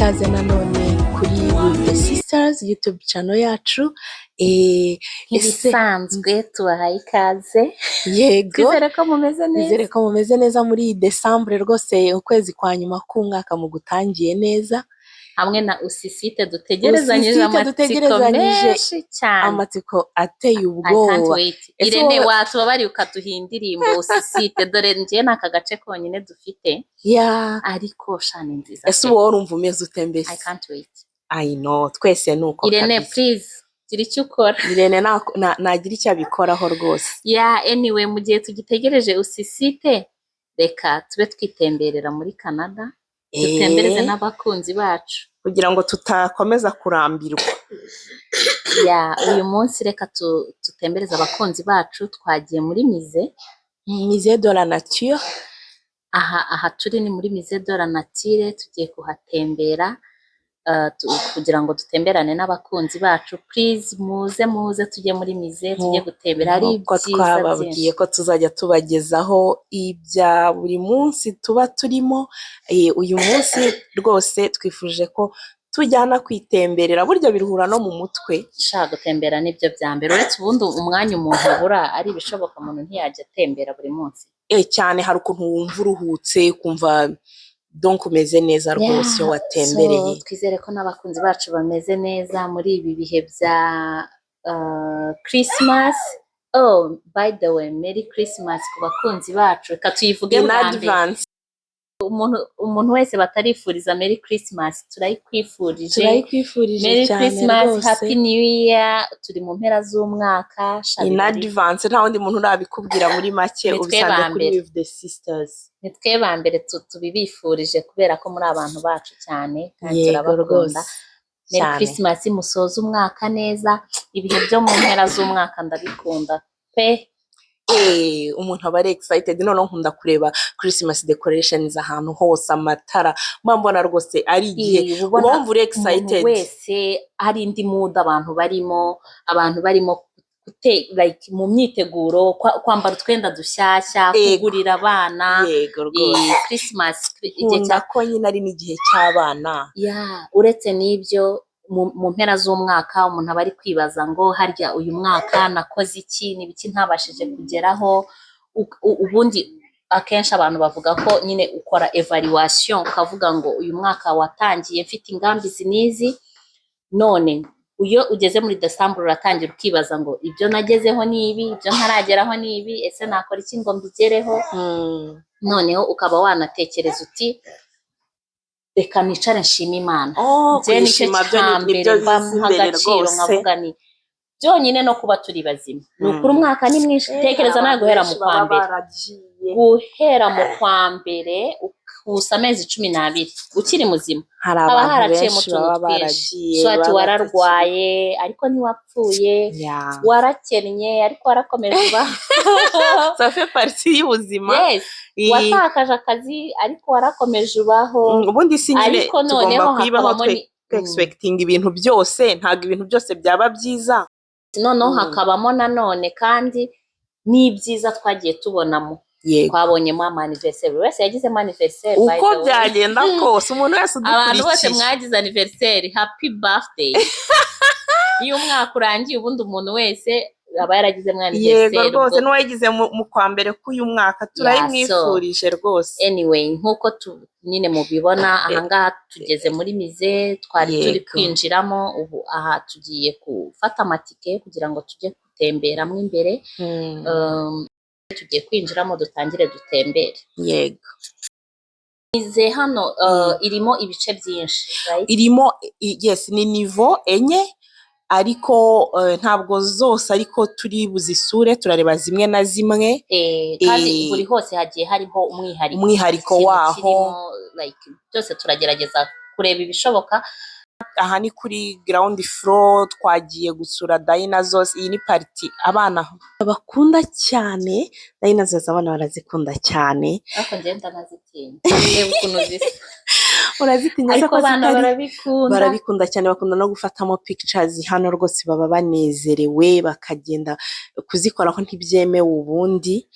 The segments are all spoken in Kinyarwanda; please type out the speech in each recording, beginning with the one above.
ikaze nanone kuri With the Sisters YouTube channel yacu. Nk'ibisanzwe tubahaye ikaze. Yego, Twizere ko mumeze nizere neza. ko mumeze neza muri December rwose, ukwezi kwa nyuma k'umwaka mugutangiye neza. Hamwe na Usisite dutegerezanyije amatsiko menshi cyane. Amatsiko ateye I can't ubwoba. wait. Irene watubabari ukaduha indirimbo Usisite, dore njye n'aka gace konyine dufite. Yeah. Ariko shani nziza. Ese wowe urumva umeze ute mbese? I can't wait. I know, twese nuko Irene kabisa. please gira icyo ukora. Irene nagira icyo abikoraho rwose. Yeah, anyway mu gihe tugitegereje Usisite, reka tube twitemberera muri Canada. Dutembereze n'abakunzi bacu kugira ngo tutakomeza kurambirwa. Uyu munsi reka tutembereze abakunzi bacu. Twagiye muri Musée de la Nature. Aha turi ni muri Musée de la Nature, tugiye kuhatembera kugira ngo dutemberane n'abakunzi bacu. Please muze tujye muri musée, tujye gutembera. Ari byiza twababwiye ko tuzajya tubagezaho ibya buri munsi tuba turimo. Uyu munsi rwose twifuje ko tujyana kwitemberera, burya biruhura no mu mutwe. Nshaka gutembera nibyo bya mbere, uretse ubundi umwanya umuntu abura ari ibishoboka umuntu ntiyajya atembera buri munsi. Cyane hari ukuntu wumva uruhutse, kumva donc umeze neza rwose iyo watembereye. Twizere ko n'abakunzi bacu bameze neza muri ibi bihe bya Christmas. Oh, by the way, Merry Christmas ku bakunzi bacu. Reka tuyivuge in bwa mbere. advance. Umuntu wese batarifuriza Merry Christmas, turayikwifurije Merry cyane Christmas, rwose. Happy New Year. Turi mu mpera z'umwaka. In advance, nta wundi muntu urabikubwira muri make, ubisanze kuri With the Sisters. Nitwe ba mbere tubibifurije kubera ko muri abantu bacu cyane kandi turabakunda. Merry Christmas, musoza umwaka neza. Ibihe byo mu mpera z'umwaka ndabikunda pe. Umuntu aba ari excited. Noneho nkunda kureba Christmas decorations ahantu hose, amatara, mbona rwose ari igihe ubumva uri excited. Wese hari indi mood abantu barimo like mu myiteguro, kwambara utwenda dushyashya, kugurira abana. Christmas igihe ko nyine ari n'igihe cy'abana. Uretse n'ibyo mu mpera z'umwaka umuntu aba ari kwibaza ngo harya uyu mwaka nakoze iki, n'ibiki ntabashije kugeraho. Ubundi akenshi abantu bavuga ko nyine ukora evaluation, ukavuga ngo uyu mwaka watangiye mfite ingambi n'izi, none iyo ugeze muri December uratangira ukibaza ngo ibyo nagezeho ni ibi, ibyo ntarageraho ni ibi, ese nakora iki ngo mbigereho. Noneho ukaba wanatekereza uti reka nicare nshima Imana. Kwishima byo nibyo bizimbere rwose. Nkavuga ni byonyine no kuba turi bazima. Ni ukuri umwaka ni mwinshi. Tekereza nawe guhera mu kwa mbere ukusa amezi 12 ukiri muzima. Haba haraciye mu tuntu twinshi. Swati wararwaye ariko ntiwapfuye, warakennye ariko warakomeje uba. Ça fait partie y'ubuzima. Watakaje akazi ariko warakomeje ubaho. Ubundi si nyine tugomba kwibaho expecting ibintu byose, ntabwo ibintu byose byaba byiza. Noneho hakabamo nanone kandi n'ibyiza twagiye tubonamo. Twabonyemo anniversaire, wese yagize anniversaire. Uko byagenda kose umuntu wese udukurikiye, abantu bose mwagize anniversaire, happy birthday. Iyo umwaka urangiye ubundi umuntu wese aba yaragize anniversaire. Yego rwose n'uwagize mu kwa mbere k'uyu mwaka turayimwifurije rwose. Anyway, nkuko nyine mubibona ahangaha tugeze muri musée, twari turi kwinjiramo. Ubu aha tugiye gufata amatike kugira ngo tujye gutemberamo imbere. Tugiye kwinjiramo dutangire dutembere. Yego. Musée hano irimo ibice byinshi, right? Irimo ni niveau enye, ariko ntabwo zose ariko turi buzisure, turareba zimwe na zimwe. Kandi buri hose hagiye hariho umwihariko waho. Like byose turagerageza kureba ibishoboka. Aha ni kuri ground floor, twagiye gusura dinosaurs. Iyi ni party abana bakunda cyane. Dinosaurs abana barazikunda cyane. Ariko ngenda nazitinya. Reba ukuntu zisa. urazitinya se ariko ko abana zitari barabikunda barabikunda cyane, bakunda no gufatamo pictures hano rwose baba banezerewe bakagenda kuzikoraho ntibyemewe ubundi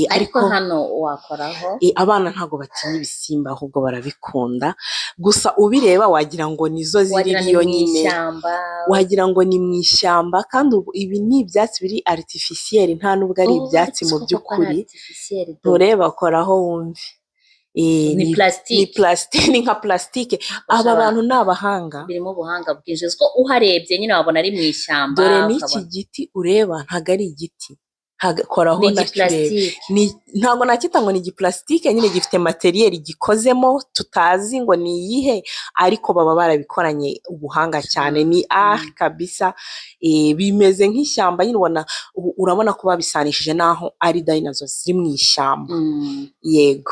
ariko ariko hano wakoraho abana ntabwo batinya ibisimba ahubwo barabikunda, gusa ubireba wagira ngo nizo ziri wagira ni iyo mu nyine, ishyamba wagira ngo ni mu ishyamba kandi ibi ni ibyatsi biri artificiel nta nubwo ari ibyatsi mu by'ukuri, ntureba koraho wumve. ni Ni plastique, ni nka plastique. Aba bantu ni abahanga, birimo ubuhanga bwinshi ko uharebye nyine wabona ari mu ishyamba. dore n'iki giti ureba ntabwo ari igiti, koraho nacyo ntabwo nakita ngo ni igiplastike, nyine gifite materiel gikozemo tutazi ngo ni iyihe, ariko baba barabikoranye ubuhanga cyane, ni kabisa. Bimeze nk'ishyamba nyine urabona ko babisanishije naho ari dinosaurs ziri mu ishyamba. Yego,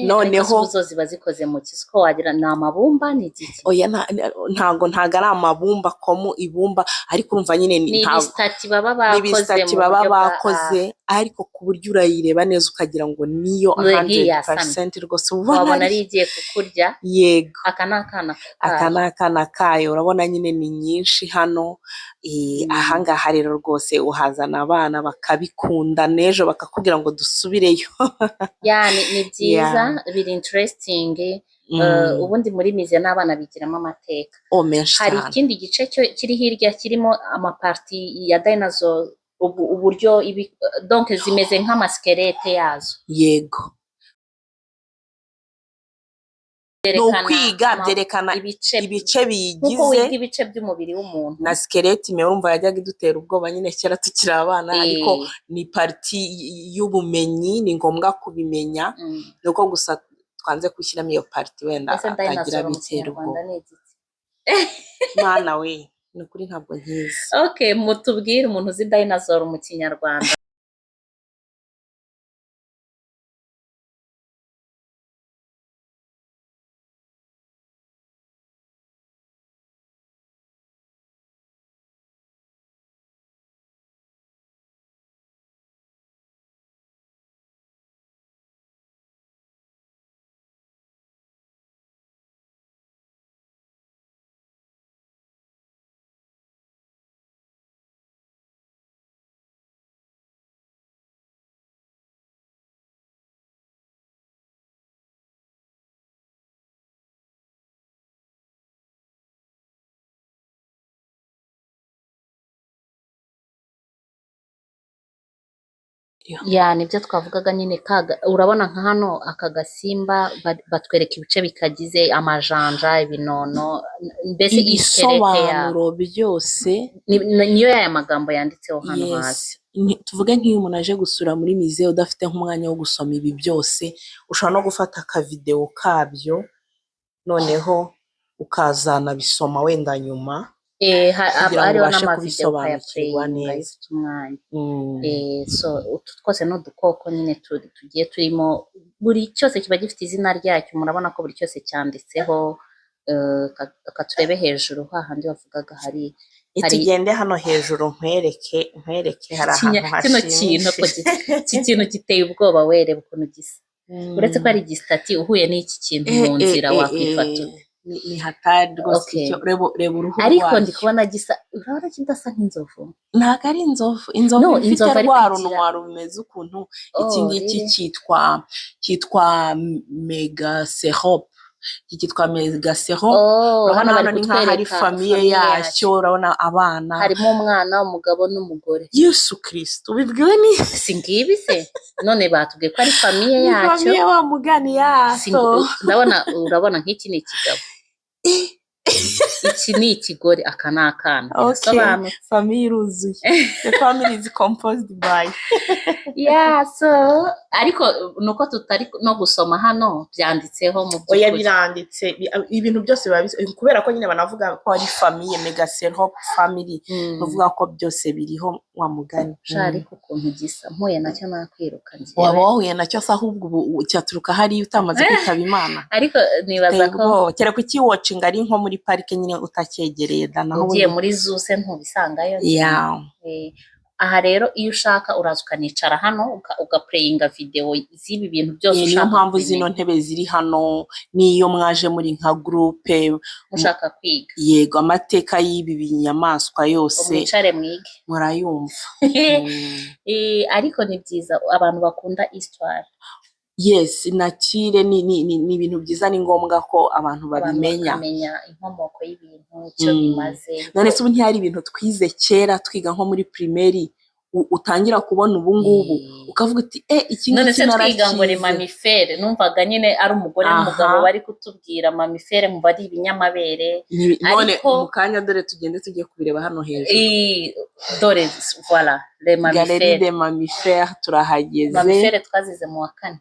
noneho zo ziba zikoze mu kisiko wagira ni amabumba ni igiki? Oya ntago ari amabumba komu ibumba, ariko urumva nyine ni ibisitati baba bakoze ariko ku buryo urayireba neza ukagira ngo niyo 100% rwose ubona ari igiye kukurya. Yego, aka ni akana kayo urabona nyine ni nyinshi hano. Ahangaha rero rwose uhazana abana bakabikunda, n'ejo bakakubwira ngo dusubireyo. ni byiza, biri interesting. Ubundi muri mize n'abana bigiramo amateka hari ikindi gice kiri hirya kirimo amaparti ya dinosaur, uburyo donc zimeze nk'amaskelete yazo. Yego, ni ukwiga byerekana ibice biyigize, ibice by'umubiri w'umuntu na skeleti imwe urumva yajyaga idutera ubwoba nyine kera tukiri abana, ariko ni parti y'ubumenyi, ni ngombwa kubimenya, nuko gusa twanze gushyiramo iyo parti wenda atagira bitera ubwoba. Mwana we ni ukuri ntabwo nkizi. Okay, mutubwire umuntu uzi dinosaur mu Kinyarwanda. Nibyo twavugaga nyine, urabona nka hano aka gasimba batwereka ibice bikagize amajanja, ibinono, mbese ibisobanuro byose niyo yaya magambo yanditseho hano hasi. Tuvuge nk'iyo umuntu aje gusura muri mize udafite nk'umwanya wo gusoma ibi byose, ushobora no gufata akavideo kabyo noneho ukazana bisoma wenda nyuma, hariho n'amavideo ukayaplay ufite umwanya. So utu twose ni udukoko nyine tugiye turimo, buri cyose kiba gifite izina ryacyo, murabona ko buri cyose cyanditseho. Turebe hejuru hahandi bavugaga hari tugende hano hejuru nkwereke hari ahantu hashimishije. Iki kintu giteye ubwoba, wereba ukuntu gisa, uretse ko ari igisitati uhuye n'iki kintu mu nzira wakwifatira. Ni hatari rwose. Reba uruhu ariko ndi kubona gisa, urabona kidasa nk'inzovu. Ntabwo ari inzovu, inzovu ifite rwa runwa rumeze ukuntu. Iki ngiki cyitwa megacerope. Cyitwa megacerope. Urabona hano ni nk'aho ari famiye yacyo, urabona abana harimo umwana, umugabo n'umugore. Yesu Kristo, ubibwiwe ni si ngibi se? None batubwiye ko ari famiye yacyo. Famiye wa mugani yaso. Urabona nk'iki ni ikigabo, iki ni ikigore, aka ni akana. Okay, family iruzuye. The family is composed by so ariko nuko tutari no gusoma hano byanditseho mu by'ukuri. Oya, biranditse ibintu byose kubera ko nyine banavuga ko ari famille megacerope family, bavuga ko byose biriho wa mugani. Ariko ukuntu gisa, mpuye nacyo nakwiruka ngiye. Waba wahuye nacyo se ahubwo cyaturuka hari utamaze kwitaba Imana. Ariko nibaza ko kera ku kiwatching ari nko muri parike nyine utakyegereye, naho ugiye muri zoo se ntubisangayo. aha rero iyo ushaka uraza ukanicara hano ugapureyinga videwo z'ibi bintu byose niyo ushaka mpamvu kubimenya, zino ntebe ziri hano n'iyo mwaje muri nka gurupe mushaka kwiga yego amateka y'ibi binyamaswa yose mwicare mwige murayumva. ariko ni byiza abantu bakunda histoire. Yes, natire ni ibintu byiza, ni ngombwa ko abantu babimenya, bakamenya inkomoko y'ibintu icyo bimaze. none se ubu ntihari ibintu twize kera twiga nko muri primaire utangira kubona ubu ngubu ukavuga uti iki none ngiki se twiga ngo ni narakize. mamifere, numvaga nyine ari umugore n'umugabo bari kutubwira mamifere mu bari ibinyamabere, none mu kanya dore tugende tujye kubireba hano hejuru. Dore voilà les Galerie mamifere. des mammifères turahageze. Mamifere twazize mu wa 4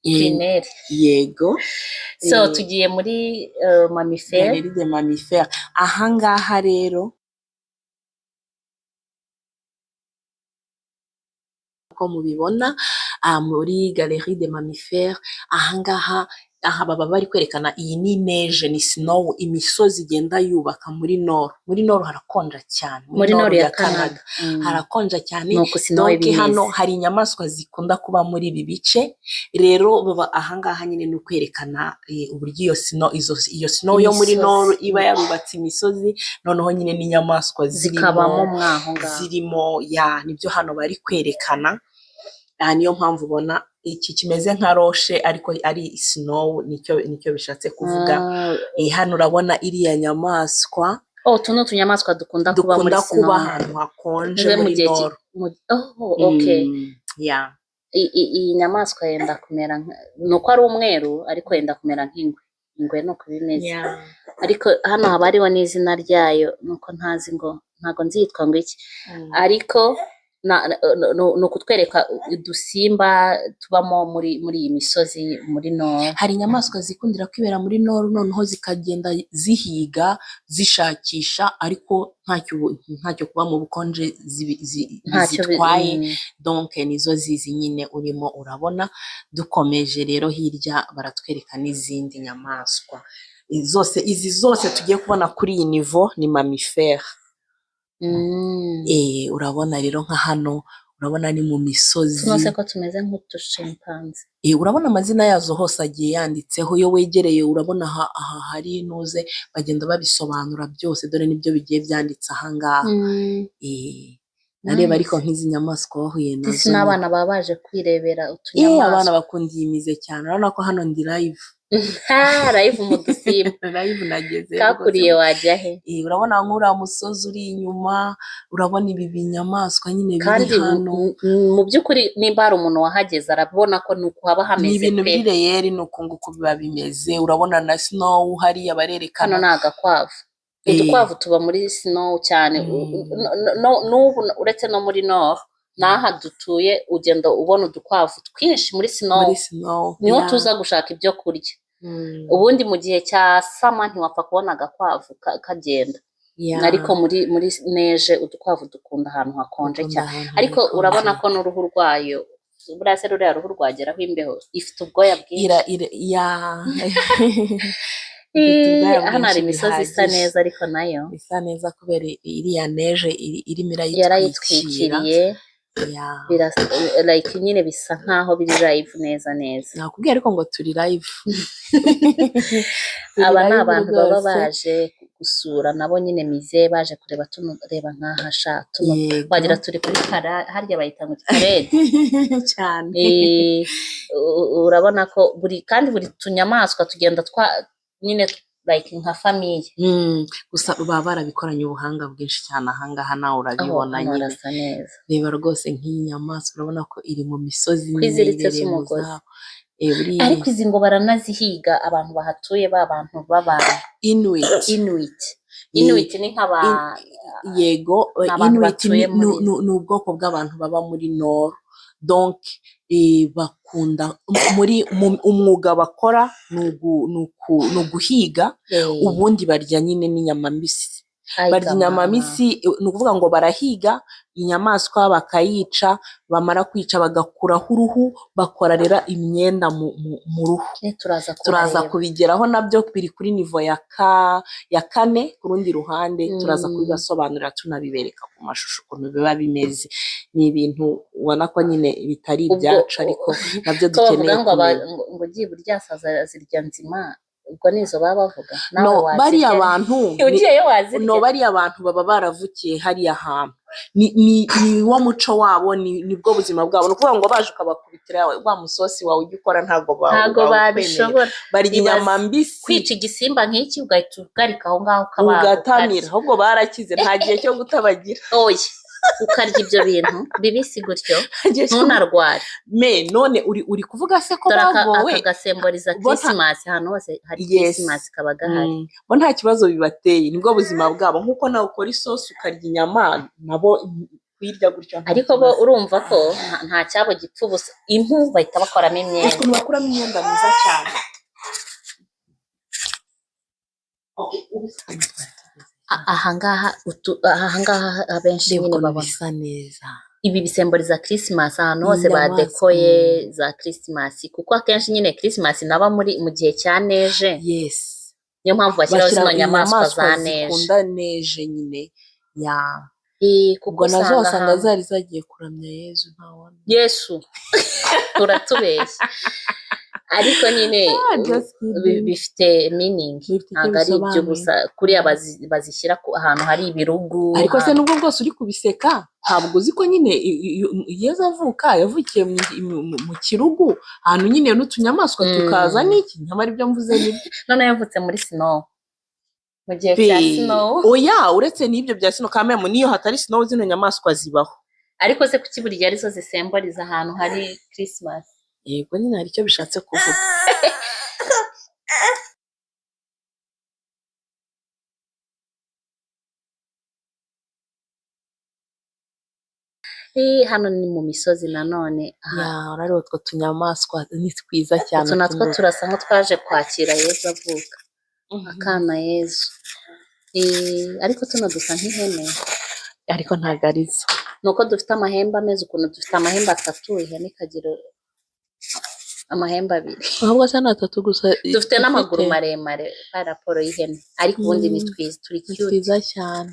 primaire. Yego. So tugiye muri mamifere. Galerie des mammifères. Ahangaha rero ko mubibona muri Galerie des mammifères, ahangaha baba bari kwerekana iyi ni neige, ni snow, imisozi igenda yubaka muri nord. Muri nord harakonja cyane, muri nord ya Canada harakonja cyane. Donc hano hari inyamaswa zikunda kuba muri ibi bice, rero baba ahangaha nyine ni ukwerekana uburyo iyo snow yo muri nord iba yarubatse imisozi, noneho nyine n'inyamaswa zikabamo mwaho ngaho zirimo, nibyo hano bari kwerekana. Niyo mpamvu ubona iki kimeze nka roche ariko ari snow, nicyo bishatse kuvuga. Hano urabona iriya nyamaswa, tuno tunyamaswa dukunda kuba muri snow, kuba ahantu hakonje muri nord. Okay. Iyi nyamaswa yenda kumera nuko ari umweru ariko yenda kumera nk'ingwe nuko bimeze. Ariko hano haba hariho n'izina ryayo nuko ntazi ngo ntago nzitwa ngo iki, ariko no kutwereka udusimba tubamo muri iyi misozi muri nord. Hari inyamaswa zikundira kwibera muri nord, noneho zikagenda zihiga zishakisha, ariko ntacyo kuba mu bukonje zitwaye. Donc nizo zizi nyine urimo urabona. Dukomeje rero hirya baratwereka n'izindi nyamaswa, izi zose tugiye kubona kuri iyi nivo ni mammifère. Urabona rero nka hano, urabona ni mu misozi, tunose ko tumeze nk'udushimpanze. Urabona amazina yazo hose agiye yanditseho, iyo wegereye urabona aha hari nuze bagenda babisobanura byose, dore nibyo bigiye byanditse ahangaha. Nareba ariko nk'izi nyamaswa wahuye nazo, n'abana baba baje kwirebera utunyamaswa. Abana bakunda iyi mize cyane, urabona ko hano ndi live. Live mu dusimba. Live nageze. Kakuriye wajya he? Urabona nk'uriya musozi uri inyuma, urabona ibi binyamaswa nyine biri hano. Mu by'ukuri nimba hari umuntu wahageze arabona ko nuko haba hameze pe. Ni ibintu bireyeri, nuko nguko biba bimeze. Urabona na snow hariya barerekana. Hano ni agakwavu. Udukwavu tuba muri snow cyane. N'ubu uretse no muri nord, naha dutuye ugenda ubona udukwavu twinshi muri snow. Niho tuza gushaka ibyo kurya. Ubundi mu gihe cya sama ntiwapfa kubona agakwavu kagenda. Ariko muri neige udukwavu dukunda ahantu hakonje cyane. Ariko urabona ko n'uruhu rwayo, buriya se ruriya ruhu rwageraho imbeho, ifite ubwoya bwinshi. Hano hari imisozi isa neza, ariko nayo isa neza kubera iriya neige irimo irayitwikiriye. Like nyine bisa nkaho biri live neza. Nakubwiye ariko ngo turi live. Aba ni abantu baba baje gusura nabo nyine mize, baje kureba reba nk'aha tuno wagira turi kuri harya bayita ngo parade cyane. Urabona ko buri tunyamaswa tugenda nyine like nka famille. Gusa baba barabikoranye ubuhanga bwinshi cyane ahangaha, nawe urabibona nyine. Reba rwose nk'iyi nyamaswa urabona ko iri mu misozi kwiziritse z'umugozi. Ariko izi ngo baranazihiga abantu bahatuye, abantu b'abantu Inuit ni nk'aba yego. Inuit ni ubwoko bw'abantu baba muri nord. Donc bakunda muri umwuga bakora ni uguhiga, ubundi barya nyine n'inyama mbisi. barya inyama mbisi, ni ukuvuga ngo barahiga inyamaswa bakayica, bamara kwica bagakuraho uruhu, bakora rero imyenda mu ruhu. Turaza kubigeraho nabyo biri kuri nivo ya kane ku rundi ruhande, turaza kubibasobanurira tunabibereka ku mashusho ukuntu biba bimeze. Ni ibintu ubona ko nyine bitari ibyacu ariko nabyo dukeneye kumenya. ngo ugiye buryasaza zirya nzima, ubwo nizo baba bavuga. No, bariya abantu ugiyeyo wazirya. No, bariya abantu baba baravukiye hariya hantu, ni wo muco wabo, nibwo buzima bwabo. Ni ukuvuga ngo baje ukabakubitira wa musosi wawe ujya ukora, ntabwo babishobora. Barya inyama mbisi, kwica igisimba nk'iki ugahita ugarika aho ngaho ugatamira. Ahubwo barakize, nta gihe cyo gutabagira. Oya, ukarya ibyo bintu bibisi gutyo ntunarware. None uri kuvuga se ko bagowe? Akagasimboliza Christmas, ahantu hose hari Christmas kaba gahari. Bo nta kibazo bibateye, nibwo buzima bwabo. Nk'uko nawe ukora isosi ukarya inyama, nabo kwirya gutyo. Ariko bo urumva ko nta cyabo gipfa ubusa. Impu bahita bakoramo imyenda. Ukuntu bakuramo imyenda myiza cyane. Ahangaha abenshi nyine baba bisa neza. Ibi bisemboliza Christmas, ahantu hose badekoye za Christmas, kuko akenshi nyine Christmas naba mu gihe cya neje. Yes, niyo mpamvu bashyiraho zino nyamaswa za neje. Zikunda neje nyine ya kuko nazo wasanga zari zagiye kuramya Yesu. Ntawona Yesu turatubeshya. Ariko nyine bifite meaning, ntabwo ari ibyo gusa. Kuriya bazishyira ahantu hari ibirugu. Ariko se nubwo bwose uri kubiseka, ntabwo uzi ko nyine Yesu avuka yavukiye mu kirugu, ahantu nyine n'utunyamaswa tukaza n'iki. Nyamara ibyo mvuze ni none yavutse muri snow, mu gihe cya snow. Oya, uretse n'ibyo bya snow kameme, niyo hatari snow zino nyamaswa zibaho. Ariko se kuki buri gihe arizo zisemboliza ahantu hari Christmas? Yego, nyine hari icyo bishatse kuvuga. Hano ni mu misozi nanone. Urareba utwo tunyamaswa ni twiza cyane. Utu natwo turasa nko twaje kwakira Yesu avuka, akana Yesu. Ariko tuno dusa nk'ihene, ariko ntabwo ari zo. Nuko dufite amahembe ameze ukuntu, dufite amahembe atatu, ihene ikagira amahembe abiri. Ahubwo se ni atatu gusa. Dufite n'amaguru maremare pa raporo y'ihene, ariko ubundi ni twiza, turi cute. Twiza cyane.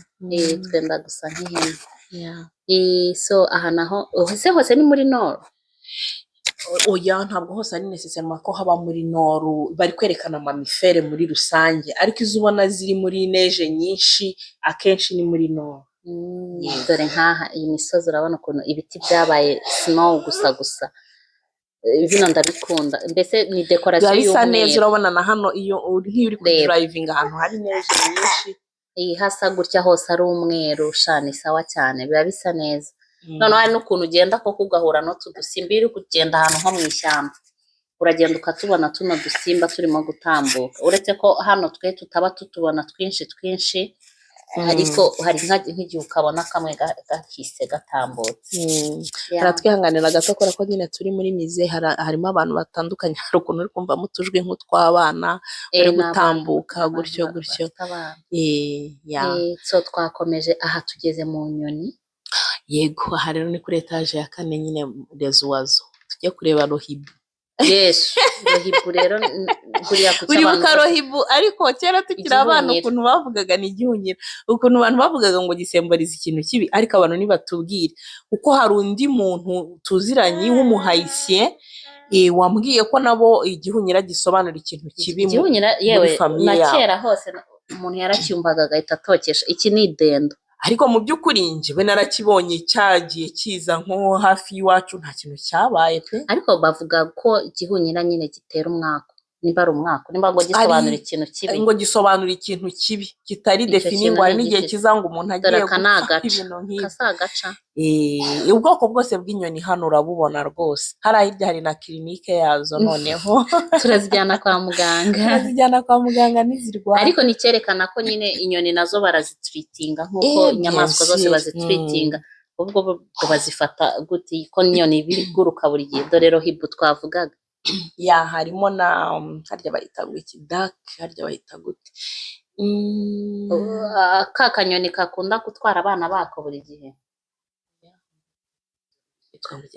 Twenda gusa nk'ihene. So aha naho hose ni muri Nord. Oya, ntabwo hose ari necessaire ko haba muri Nord. Bari kwerekana amamifere muri rusange, ariko izo ubona ziri muri neje nyinshi akenshi ni muri Nord. Dore nk'aha iyi misozi urabona ukuntu ibiti byabaye snow gusa. Bino ndabikunda, mbese ni dekorasiyo y'umweru. Bisa neza, urabona na hano iyo uri kudrivinga ahantu hari neje nyinshi. Hasa gutya hose ari umweru, shani sawa cyane, biba bisa neza. Noneho hari n'ukuntu ugenda koko ugahura n'utu dusimba. Iri kugenda ahantu nko mu ishyamba, uragenda ukatubona tuno dusimba turimo gutambuka. Uretse ko hano twe tutaba tutubona twinshi, ariko hari nk'igihe ukabona kamwe gahise gatambutse. Haratwihanganira gato kubera ko nyine turi muri mize, harimo abantu batandukanye. Hari ukuntu uri kumva mutujwi nk'utw'abana bari gutambuka gutyo. So twakomeje, aha tugeze mu nyoni. Yego, aha rero ni kuri etaje ya kane nyine rezuwazo. Tujye kureba rohibu. Yes, rohibu rero buriya kuca abantu. Uribuka rohibu? Ariko kera tukiri abana ukuntu bavugaga ni igihunyira. Ukuntu abantu bavugaga ngo gisemboliza ikintu kibi, ariko abantu nibatubwire. Kuko hari undi muntu tuziranye w'umuhayisiye wambwiye ko nabo igihunyira gisobanura ikintu kibi muri famiye yabo. Na kera hose umuntu yaracyumvaga agahita atokesha. Iki ni idendo. Ariko mu by'ukuri njyewe narakibonye cyagiye kiza nko hafi y'iwacu, nta kintu cyabaye pe. Ariko bavuga ko igihunyira nyine gitera umwaka. Nimba ari umwaka, nimba ngo gisobanura ikintu kibi. Ngo gisobanura ikintu kibi kitari defini, ngo hari n'igihe kiza ngo umuntu agiye gupfa ibintu nk'ibi. Kasagaca. Ubwoko bwose bw'inyoni hano urabubona rwose. Hirya hari na kirinike yazo noneho. Turazijyana kwa muganga. Nizirwara. Ariko nicyerekana ko nyine inyoni nazo barazitreatinga nk'uko inyamaswa zose bazitreatinga. Ubwo bazifata gute ko inyoni biguruka buri gihe. Dore rohibu twavugaga. Harimo na harya bahita gute, dark, harya bahita gute. ka kanyoni kakunda gutwara abana bako buri gihe.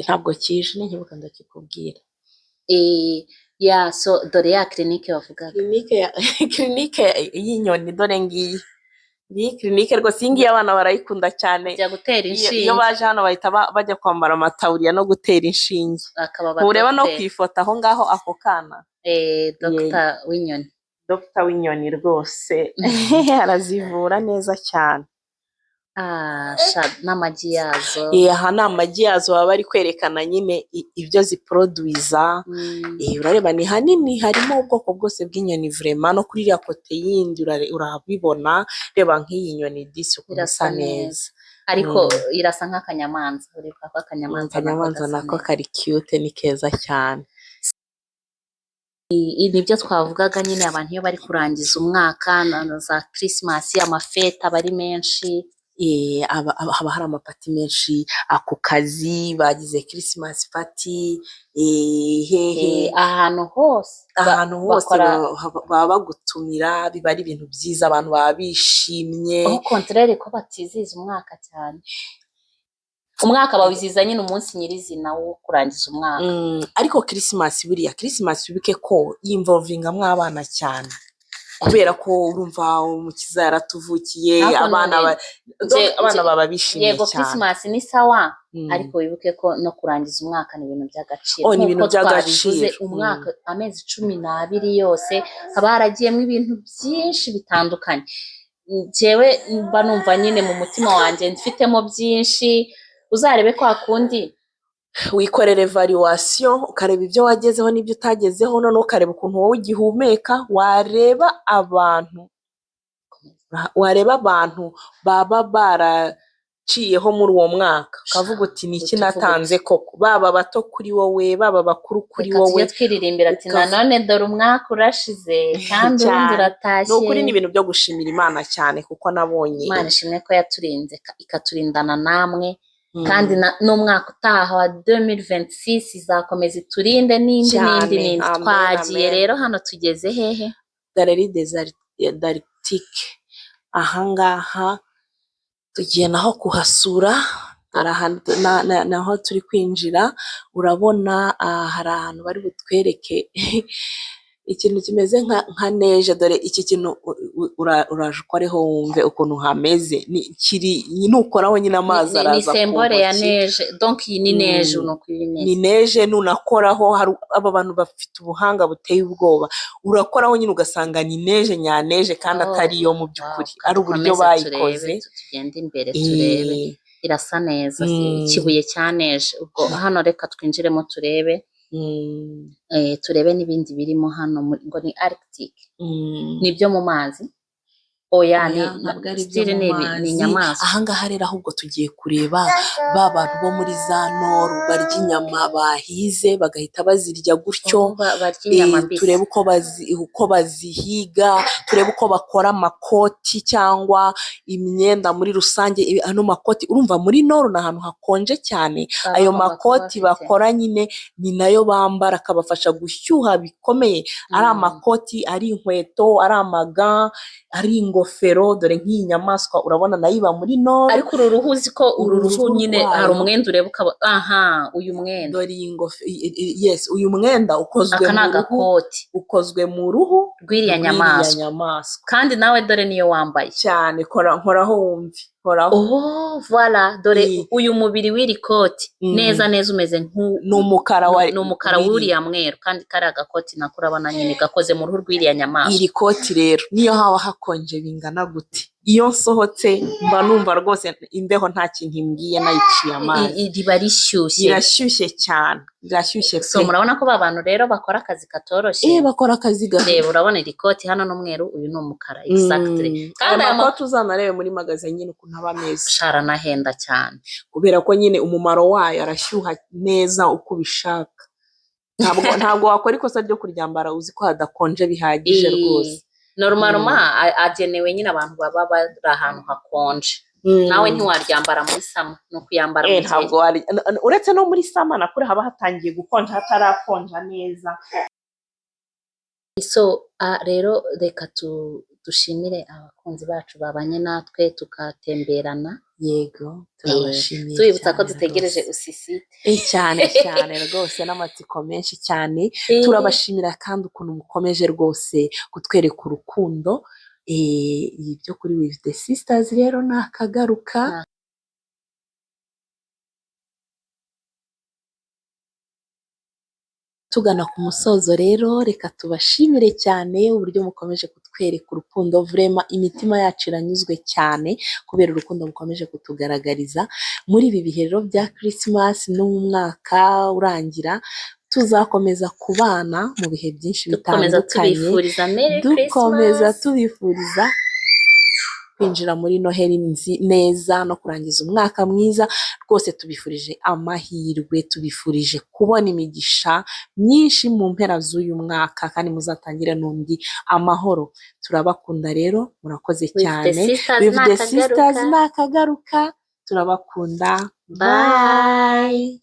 ntabwo kije ntibuka ndakikubwira. So dore ya kirinike bavugaga. Kirinike y'inyoni dore ngiyi. Iyi kirinike rwose iyi ngiyi abana barayikunda cyane. Bajya gutera inshinge. Iyo baje hano bahita bajya kwambara amataburiya no gutera inshinge. Ureba no ku ifoto aho ngaho ako kana. Dogita w'inyoni. Dogita w'inyoni rwose arazivura neza cyane. N'amagi yazo. Aha ni amagi yazo baba bari kwerekana nyine ibyo ziproduiza. Urareba ni hanini, harimo ubwoko bwose bw'inyoni vrema, no kuri iriya kote yindi urabibona. Reba nk'iyi nyoni disi ukuntu isa neza, ariko irasa nk'akanyamanza. Ureba ko akanyamanza nako kari cute, ni keza cyane. Nibyo twavugaga nyine, abantu iyo bari kurangiza umwaka na za Christmas, amafeta aba ari menshi. Haba hari amapati menshi. Ako kazi bagize Christmas party, ahantu hose baba bagutumira, biba ari ibintu byiza, abantu baba bishimye. Au contraire ko batiziza umwaka cyane. Umwaka bawiziza nyine umunsi nyirizina wo kurangiza umwaka. Ariko Christmas buriya Christmas wibuke ko yinvolvingamwo abana cyane, kubera ko urumva umukiza yaratuvukiye. Abana baba bishimye cyane. Yego Christmas ni sawa, ariko wibuke ko no kurangiza umwaka ni ibintu by'agaciro. Ni ibintu by'agaciro. Umwaka amezi 12 yose haba haragiyemo ibintu byinshi bitandukanye. Jewe mba numva nyine mu mutima wanjye mfitemo byinshi. Uzarebe kwa kundi wikorera evaluation, ukareba ibyo wagezeho n'ibyo utagezeho, none ukareba ukuntu wowe ugihumeka. wareba abantu baba baraciyeho muri uwo mwaka, ukavuga uti ni iki natanze koko, baba bato kuri wowe, baba bakuru kuri wowe. Reka twiririmbira ati nanone dore umwaka urashize kandi urundi uratashye. Ni ukuri ni ibintu byo gushimira Imana cyane, kuko nabonye Imana ishimwe ko yaturinze ikaturindana namwe. Kandi n'umwaka utaha wa 2026 izakomeza iturinde n'indi. Twagiye rero hano tugeze hehe? Galerie des Arctiques. Ahangaha tugiye naho kuhasura. Naho turi kwinjira, urabona hari ahantu bari butwereke ikintu kimeze nka neje. Dore iki kintu uraje ukoreho wumve ukuntu hameze. Nukoraho nyine amazi araza. Ni sembore ya neje. Donc iyi ni neje, ni neje. Nunakoraho, hari aba bantu bafite ubuhanga buteye ubwoba. Urakoraho nyine ugasanga ni neje nyaneje, kandi atari iyo mu by'ukuri, ari uburyo bayikoze. Tugende imbere turebe. Irasa neza. Ikibuye cya neje. Ubwo hano reka twinjiremo turebe. Turebe n'ibindi birimo hano ngo ni Arctic. Nibyo mu mazi. Oya ni inyamaswa. Ahangaha rero ahubwo tugiye kureba ba bantu bo muri za Nord barya inyama bahize bagahita bazirya gutyo. Turebe uko bazihiga, turebe uko bakora amakoti cyangwa imyenda muri rusange. Ano makoti urumva muri Nord ni ahantu hakonje cyane. Ayo makoti bakora nyine ni nayo bambara, akabafasha gushyuha bikomeye. Ari amakoti, ari inkweto, ari amaga, ari ingofero. Dore nk'iyi nyamaswa urabona nayo iba muri Nord. Ariko uru ruhu uzi ko uru ruhu nyine hari umwenda ureba ukaba uyu mwenda. Dore iyi ngofero, yes, uyu mwenda ukozwe mu ruhu rw'iriya nyamaswa. Kandi nawe dore niyo wambaye cyane. Nkoraho wumve. Voilà, dore uyu mubiri w'iri koti neza neza umeze n'umukara w'uriya mweru, kandi kari agakoti nako urabona nyine gakoze mu ruhu rw'iriya nyamaswa. Iri koti rero niyo haba hakonje bingana gute, iyo nsohotse mba numva rwose imbeho nta kintu imbwiye, nayiciye amazi. Riba rishyushye. Irashyushye cyane, irashyushye pe. So murabona ko ba bantu rero bakora akazi katoroshye. Bakora akazi gato. Reba urabona iri koti hano n'umweru, uyu ni umukara. Exactly. Kandi aya makoti uzanarebe muri magazine nyine ukuntu aba meza. Sharanahenda cyane. Kubera ko nyine umumaro wayo arashyuha neza uko ubishaka. Ntabwo wakora ikosa ryo kuryambara uzi ko hadakonje bihagije rwose. Normalement agenewe nyine abantu baba bari ahantu hakonje. Nawe ntiwaryambara muri sama, no kuyambara mu ntabwo uretse no muri sama nakure haba hatangiye gukonja hatarakonja neza. So rero reka dushimire abakunzi bacu babanye natwe tukatemberana. yego turabashimiye tubibutsa ko cyane dutegereje rwose. usisite. cyane cyane rwose n'amatsiko menshi cyane. Eh. turabashimira kandi ukuntu mukomeje rwose kutwereka urukundo. Ibyo kuri With the Sisters rero ni akagaruka. Tugana ku musozo rero, reka tubashimire cyane uburyo mukomeje kutwereka urukundo. Vrema imitima yacu iranyuzwe cyane kubera urukundo mukomeje kutugaragariza muri ibi bihe rero bya Christmas n'umwaka urangira. Tuzakomeza kubana mu bihe byinshi bitandukanye, dukomeza tubifuriza kwinjira muri Noheli neza no kurangiza umwaka mwiza. Rwose tubifurije amahirwe, tubifurije kubona imigisha myinshi mu mpera z'uyu mwaka, kandi muzatangire n'undi amahoro. Turabakunda rero, murakoze cyane. With the Sisters ni akagaruka. Turabakunda. Bye.